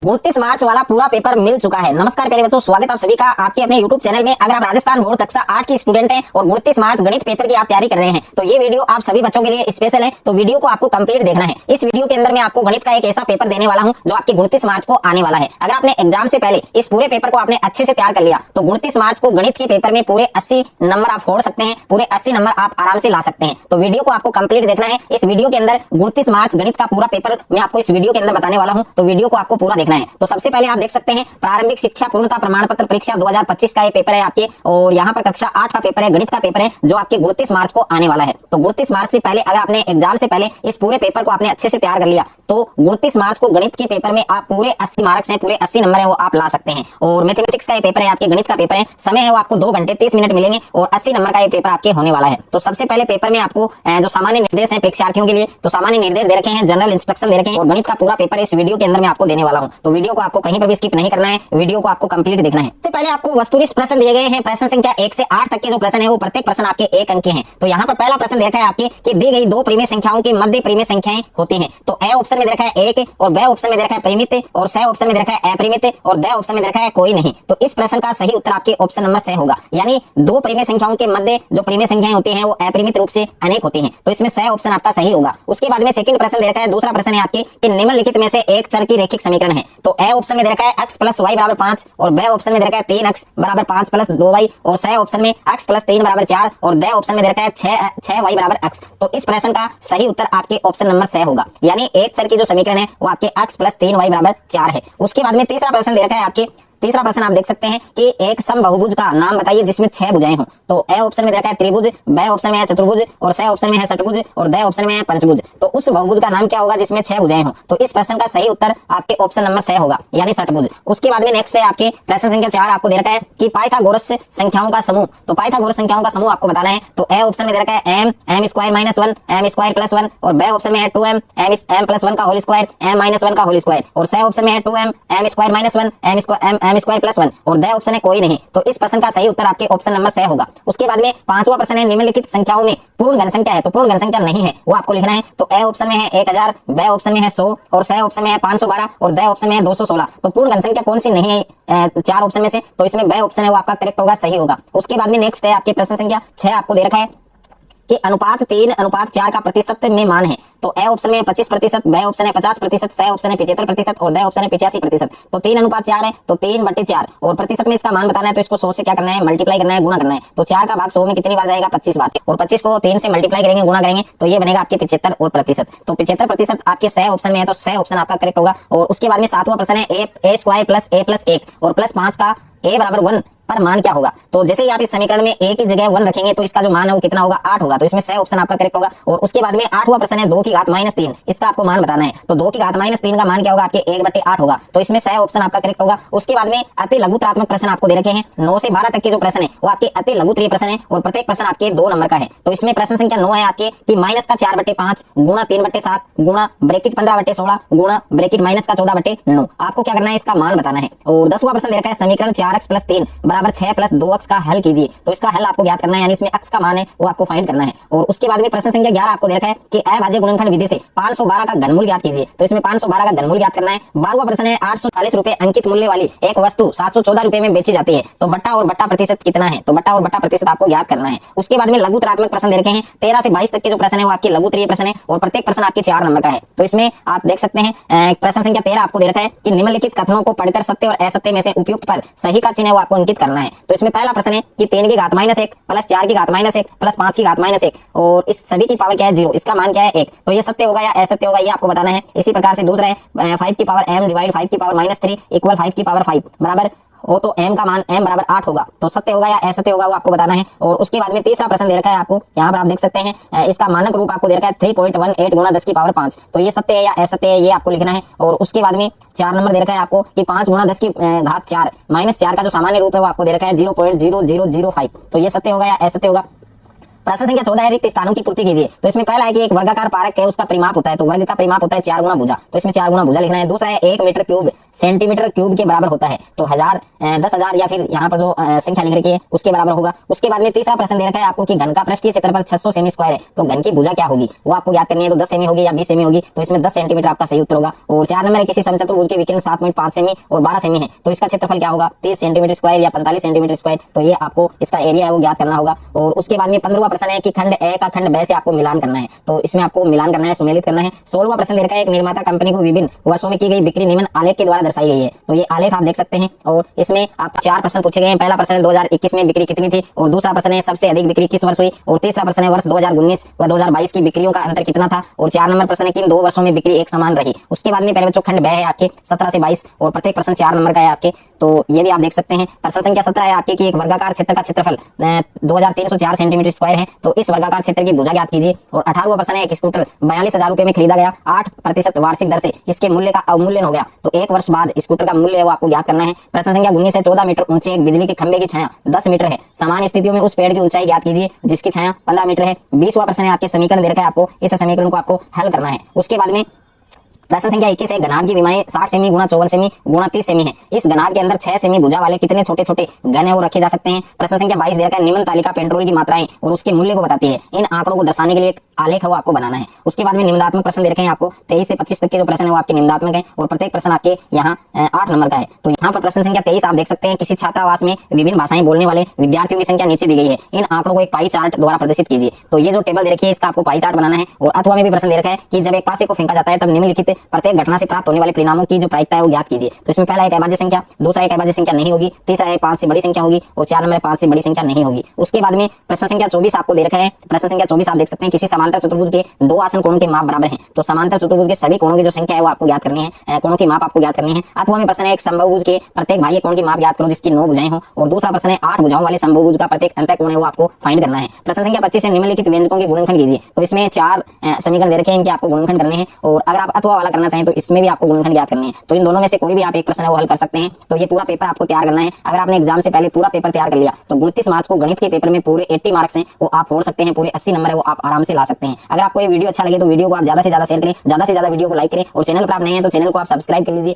29 मार्च वाला पूरा पेपर मिल चुका है। नमस्कार प्यारे बच्चों, स्वागत आप सभी का आपके अपने YouTube चैनल में। अगर आप राजस्थान बोर्ड कक्षा 8 की स्टूडेंट हैं और 29 मार्च गणित पेपर की आप तैयारी कर रहे हैं तो ये वीडियो आप सभी बच्चों के लिए स्पेशल है। तो वीडियो को आपको कंप्लीट देखना है। इस वीडियो के अंदर मैं आपको गणित का एक ऐसा पेपर देने वाला हूं जो आपके 29 मार्च को आने वाला है। अगर आपने एग्जाम से पहले इस पूरे पेपर को आपने अच्छे से तैयार कर लिया तो 29 मार्च को गणित के पेपर में पूरे 80 नंबर आप फोड़ सकते हैं, पूरे 80 नंबर आप आराम से ला सकते हैं। तो वीडियो को आपको कंप्लीट देखना है। इस वीडियो के अंदर 29 मार्च गणित का पूरा पेपर मैं आपको इस वीडियो के अंदर बताने वाला हूं, तो वीडियो को आपको पूरा देखना है। तो सबसे पहले आप देख सकते हैं प्रारंभिक शिक्षा पूर्णता प्रमाण पत्र परीक्षा 2025 का ये पेपर है आपके, और यहाँ पर कक्षा 8 का पेपर है, गणित का पेपर है जो आपके 29 मार्च को आने वाला है। तो 29 मार्च से पहले अगर आपने एग्जाम से पहले इस पूरे पेपर को आपने अच्छे से तैयार कर लिया तो 29 मार्च को गणित के पेपर में आप पूरे 80 मार्क्स हैं, पूरे 80 नंबर है वो आप ला सकते हैं। और मैथमेटिक्स का ये पेपर है आपके, गणित का पेपर है, समय है वो आपको 2 घंटे 30 मिनट मिलेंगे और 80 नंबर का ये पेपर आपके होने वाला है। तो सबसे पहले पेपर में आपको जो सामान्य निर्देश है परीक्षार्थियों के लिए, तो सामान्य निर्देश दे रखे हैं, जनरल इंस्ट्रक्शन दे रखे हैं और गणित का पूरा पेपर इस वीडियो के अंदर मैं आपको देने वाला हूं। तो वीडियो को आपको कहीं पर भी स्किप नहीं करना है, वीडियो को आपको कंप्लीट देखना है। सबसे पहले आपको वस्तुनिष्ठ प्रश्न दिए गए हैं। प्रश्न संख्या 1 से 8 तक के जो प्रश्न है वो प्रत्येक प्रश्न आपके 1 अंक के हैं। तो यहाँ पर पहला प्रश्न देखा है आपके कि दी गई दो परिमेय संख्याओं की मध्य परिमेय संख्याएं होती हैं। तो ए ऑप्शन में दे रखा है 1 और ब ऑप्शन में दे रखा है परिमित और स ऑप्शन में दे रखा है अपरिमित और द ऑप्शन में दे रखा है कोई नहीं। तो इस प्रश्न का सही उत्तर आपके ऑप्शन नंबर स होगा। यानी दो परिमेय संख्याओं के मध्य जो परिमेय संख्याएं होती हैं वो अपरिमित रूप से अनेक होती हैं। तो इसमें स ऑप्शन आपका सही होगा। उसके बाद में सेकंड प्रश्न दे रखा है, दूसरा प्रश्न है आपके कि निम्नलिखित में से एक चर की रैखिक समीकरण है। तो ए ऑप्शन में दे रखा है x + y = 5 और ब ऑप्शन में दे रखा है 3x = 5 + 2y और स ऑप्शन में x + 3 = 4 और द ऑप्शन में दे रखा है 6y = x। तो इस प्रश्न का सही उत्तर आपके ऑप्शन नंबर स होगा। यानी एक चर की जो समीकरण है वो आपके x + 3y = 4 है। उसके बाद में तीसरा प्रश्न दे रखा है आपके, तीसरा प्रश्न आप देख सकते हैं कि एक समबाहुभुज का नाम बताइए जिसमें 6 भुजाएं हों। तो ए ऑप्शन में दे रखा है त्रिभुज, ब ऑप्शन में है चतुर्भुज और स ऑप्शन में है षटभुज और द ऑप्शन में है पंचभुज। तो उस बहुभुज का नाम क्या होगा जिसमें 6 भुजाएं हों? तो इस प्रश्न का सही उत्तर आपके ऑप्शन नंबर स होगा, यानी षटभुज। उसके बाद में नेक्स्ट है आपके प्रश्न संख्या 4 आपको दे रखा है कि पाइथागोरस संख्याओं का समूह। तो पाइथागोरस संख्याओं का समूह आपको बताना है। तो ए ऑप्शन में दे रखा है m m² - 1 m² + 1 और ब ऑप्शन में है 2m m + 1 का होल स्क्वायर m - 1 का होल स्क्वायर और स ऑप्शन में है 2m m² - 1 m² + 1 और द ऑप्शन है कोई नहीं। तो इस प्रश्न का सही उत्तर आपके ऑप्शन नंबर 6 होगा। उसके बाद में पांचवा प्रश्न है निम्नलिखित संख्याओं में पूर्ण घन संख्या है। तो पूर्ण घन संख्या नहीं है वो आपको लिखना है। तो ए ऑप्शन में है 1000, ब ऑप्शन में है 100 और स ऑप्शन में है 512 और द ऑप्शन में है 216। तो पूर्ण घन संख्या कौन सी नहीं है 4 ऑप्शन में से? तो इसमें ब ऑप्शन है वो आपका करेक्ट होगा, सही होगा। उसके बाद में नेक्स्ट है आपके प्रश्न संख्या 6 आपको दे रखा है कि अनुपात 3:4 का प्रतिशत में मान है। तो ए ऑप्शन में 25%, ब ऑप्शन है 50%, स ऑप्शन है 75% और द ऑप्शन है 85%। तो 3:4 है तो 3/4 और प्रतिशत में इसका मान बताना है। तो इसको 100 से क्या करना है, मल्टीप्लाई करना है, गुणा करना है। तो 4 का भाग 100 में कितनी बार जाएगा, 25 बार, और 25 को 3 से मल्टीप्लाई करेंगे, गुणा करेंगे तो ये बनेगा आपके 75 और प्रतिशत। तो 75% आपके स ऑप्शन में है, तो स ऑप्शन आपका करेक्ट होगा। और उसके बाद में 7वां प्रश्न है a² + a + 1 और +5 का a = 1 पर मान क्या होगा? तो जैसे ही आप इस समीकरण में a की जगह 1 रखेंगे तो इसका जो मान है वो कितना होगा, 8 होगा। तो इसमें स ऑप्शन आपका करेक्ट होगा। और उसके बाद में 8वां प्रश्न है 2 की घात -3, इसका आपको मान बताना है। तो 2 की घात -3 का मान क्या होगा, आपके 1/8 होगा। तो इसमें स ऑप्शन आपका करेक्ट होगा। उसके बाद में अति लघुत्रात्मक प्रश्न आपको दे रखे हैं। 9 से 12 तक के जो प्रश्न है वो आपके अति लघुत्तरीय प्रश्न है और प्रत्येक प्रश्न आपके 2 नंबर का है। तो इसमें प्रश्न संख्या 9 है आपके कि -4/5 गुणा 3/7 गुणा ब्रैकेट 15/16 गुणा ब्रैकेट -14/9। आपको क्या करना है, इसका मान बताना है। और 10वां प्रश्न दे रखा है समीकरण 4x + 3 = 6 + 2x का हल कीजिए। तो इसका हल आपको ज्ञात करना है, यानी इसमें x का मान है वो आपको फाइंड करना है। और उसके बाद में प्रश्न संख्या 11 आपको दे रखा है कि अभाज्य गुणनखंड विधि से 512 का घनमूल ज्ञात कीजिए। तो इसमें 512 का घनमूल ज्ञात करना है। 12वां प्रश्न है 840 रुपए अंकित मूल्य वाली एक वस्तु 714 रुपए में बेची जाती है। तो बट्टा और बट्टा प्रतिशत कितना है? तो बट्टा और बट्टा प्रतिशत आपको ज्ञात करना है। उसके बाद में लघुत्रात्मक प्रश्न दे रखे हैं। 13 से 22 तक के जो प्रश्न है वो आपके लघुत्तरीय प्रश्न है और प्रत्येक प्रश्न आपके 4 नंबर का है। तो इसमें आप देख सकते हैं प्रश्न संख्या 13 आपको दे रखा है कि निम्नलिखित कथनों को पढ़कर सत्य और असत्य में से उपयुक्त पर सही का चिन्ह है वो आपको अंकित करना है। तो इसमें पहला प्रश्न है कि 3 की घात -1 + 4 की घात -1 + 5 की घात -1 और इस सभी की पावर क्या है, 0, इसका मान क्या है, 1। तो ये सत्य होगा या असत्य होगा ये आपको बताना है। इसी प्रकार से दूसरा है 5 की पावर m / 5 की पावर -3 = 5 की पावर 5 बराबर वो, तो m का मान m = 8 होगा। तो सत्य होगा या असत्य होगा वो आपको बताना है। और उसके बाद में तीसरा प्रश्न दे रखा है आपको, यहाँ पर आप देख सकते हैं इसका मानक रूप आपको दे रखा है 3.18 गुणा 10 की पावर 5। तो ये सत्य है या असत्य है ये आपको लिखना है। और उसके बाद में 4 नंबर दे रखा है आपको कि 5 गुणा 10 की घात 4 -4 का जो सामान्य रूप है वो आपको दे रखा है 0.0005। तो ये सत्य होगा या असत्य होगा? प्रश्न संख्या 14 है, रिक्त स्थानों की पूर्ति कीजिए। तो इसमें पहला है कि एक वर्गाकार पारक है, उसका परिमाप होता है, तो वर्ग का परिमाप होता है 4 गुना भुजा, तो इसमें 4 गुना भुजा लिखना है। दूसरा है 1 मीटर क्यूब सेंटीमीटर क्यूब के बराबर होता है, तो 1000 10,000 या फिर यहाँ पर जो संख्या लिख रखी है उसके बराबर होगा। उसके बाद में तीसरा प्रश्न दे रखा है आपको कि घन का पृष्ठीय क्षेत्रफल 600 सेमी स्क्वायर है, तो घन की भुजा क्या होगी वो आपको ज्ञात करनी है। तो 10 सेमी होगी या 20 सेमी होगी, तो इसमें 10 सेंटीमीटर आपका सही उत्तर होगा। और 4 नंबर है किसी समचतुर्भुज के विकर्ण 7.5 सेमी और 12 सेमी है, तो इसका क्षेत्रफल क्या होगा 30 सेंटीमीटर स्क्वायर या 45 सेंटीमीटर स्क्वायर, तो ये आपको इसका एरिया है वो ज्ञात करना होगा। और उसके बाद में 15वां प्रश्न है कि खंड ए का खंड ब से आपको मिलान करना है, तो इसमें आपको मिलान करना है, सुमेलित करना है। 16वां प्रश्न दे रखा है एक निर्माता कंपनी को विभिन्न वर्षों में की गई बिक्री निम्न आलेख के द्वारा दर्शाई गई है, तो ये आलेख आप देख सकते हैं। और इसमें आप 4 प्रश्न पूछे गए हैं। पहला प्रश्न 2021 में बिक्री कितनी थी, और दूसरा प्रश्न है सबसे अधिक बिक्री किस वर्ष हुई, और तीसरा प्रश्न है वर्ष 2019 व 2022 की बिक्रियों का अंतर कितना था, और 4 नंबर प्रश्न है किन 2 वर्षों में बिक्री एक समान रही। उसके बाद में पहले बच्चों खंड ब है आपके 17 से 22 और प्रत्येक प्रश्न 4 नंबर का है आपके, तो ये भी आप देख सकते हैं। प्रश्न संख्या 17 है आपके कि एक वर्गाकार क्षेत्र का क्षेत्रफल 2304 सेंटीमीटर स्क्वायर है, तो इस वर्गाकार क्षेत्र की भुजा ज्ञात कीजिए। और 18वां प्रश्न है एक स्कूटर 42,000 रुपए में खरीदा गया, 8% वार्षिक दर से इसके मूल्य का अवमूल्यन हो गया, तो 1 वर्ष बाद स्कूटर का मूल्य है वो आपको ज्ञात करना है। प्रश्न संख्या 19 है 14 मीटर ऊंचे एक बिजली के खंभे की छाया 10 मीटर है, सामान्य स्थितियों में उस पेड़ की ऊंचाई ज्ञात कीजिए जिसकी छाया 15 मीटर है। 20वां प्रश्न है आपके समीकरण दे रखा है आपको, इस समीकरण को आपको हल करना है। उसके बाद में प्रश्न संख्या 21 है घनाभ की विमाएं 60 सेमी गुणा 54 सेमी गुणा 30 सेमी है, इस घनाभ के अंदर 6 सेमी भुजा वाले कितने छोटे छोटे घन है वो रखे जा सकते हैं। प्रश्न संख्या 22 दे रखा है निम्न तालिका पेट्रोल की मात्राएं और उसके मूल्य को बताती है, इन आंकड़ों को दर्शाने के लिए एक आलेख है वो आपको बनाना है। उसके बाद में निम्नात्मक प्रश्न दे रखे हैं आपको 23 से 25 तक के जो प्रश्न है वो आपके निम्नात्मक है, और प्रत्येक प्रश्न आपके यहाँ 8 नंबर का है। तो यहाँ पर प्रश्न संख्या 23 आप देख सकते हैं किसी छात्रावास में विभिन्न भाषाएं बोलने वाले विद्यार्थियों की संख्या नीचे दी गई है, इन आंकड़ों को एक पाई चार्ट द्वारा प्रदर्शित कीजिए। तो ये जो टेबल दे रखी है इसका आपको पाई चार्ट बनाना है। और अथवा में भी प्रश्न दे रखा है कि जब एक पासे को फेंका जाता है तब निम्नलिखित प्रत्येक घटना से प्राप्त होने वाले परिणामों की जो प्रायिकता है वो ज्ञात कीजिए। तो इसमें पहला एक अभाज्य संख्या, दूसरा एक अभाज्य संख्या नहीं होगी, तीसरा है 5 से बड़ी संख्या होगी, और 4 नंबर 5 से बड़ी संख्या नहीं होगी। उसके बाद में प्रश्न संख्या 24 आपको दे रखा है। प्रश्न संख्या 24 आप देख सकते हैं किसी समांतर चतुर्भुज के 2 आसन कोणों के माप बराबर हैं, तो समांतर चतुर्भुज के सभी कोणों की जो संख्या है वो आपको ज्ञात करनी है, कोणों की माप आपको ज्ञात करनी है। अथवा में प्रश्न है एक समबाहुभुज के प्रत्येक बाह्य कोण की माप ज्ञात करो जिसकी 9 भुजाएं हो, और दूसरा प्रश्न है 8 भुजाओं वाले समबाहुभुज का प्रत्येक अंतःकोण है वो आपको फाइंड करना है। प्रश्न संख्या 25 है निम्नलिखित व्यंजकों के गुणनखंड कीजिए, तो इसमें 4 समीकरण दे रखे हैं इनके आपको गुणनखंड करने हैं, और अगर आप अथवा वाला करना चाहें तो इसमें भी आपको गुणनखंड ज्ञात करने हैं। तो इन दोनों में से कोई भी आप एक प्रश्न है वो हल कर सकते हैं। तो ये पूरा पेपर आपको तैयार करना है। अगर आपने एग्जाम से पहले पूरा पेपर तैयार कर लिया तो 29 मार्च को गणित के पेपर में पूरे 80 मार्क्स हैं वो आप छोड़ सकते हैं, पूरे 80 नंबर है वो आप आराम से ला सकते हैं। अगर आपको ये वीडियो अच्छा लगे तो वीडियो को आप ज्यादा से ज्यादा शेयर करें, ज्यादा से ज्यादा वीडियो को लाइक करें, और चैनल पर आप नए हैं तो चैनल को आप सब्सक्राइब कर लीजिए।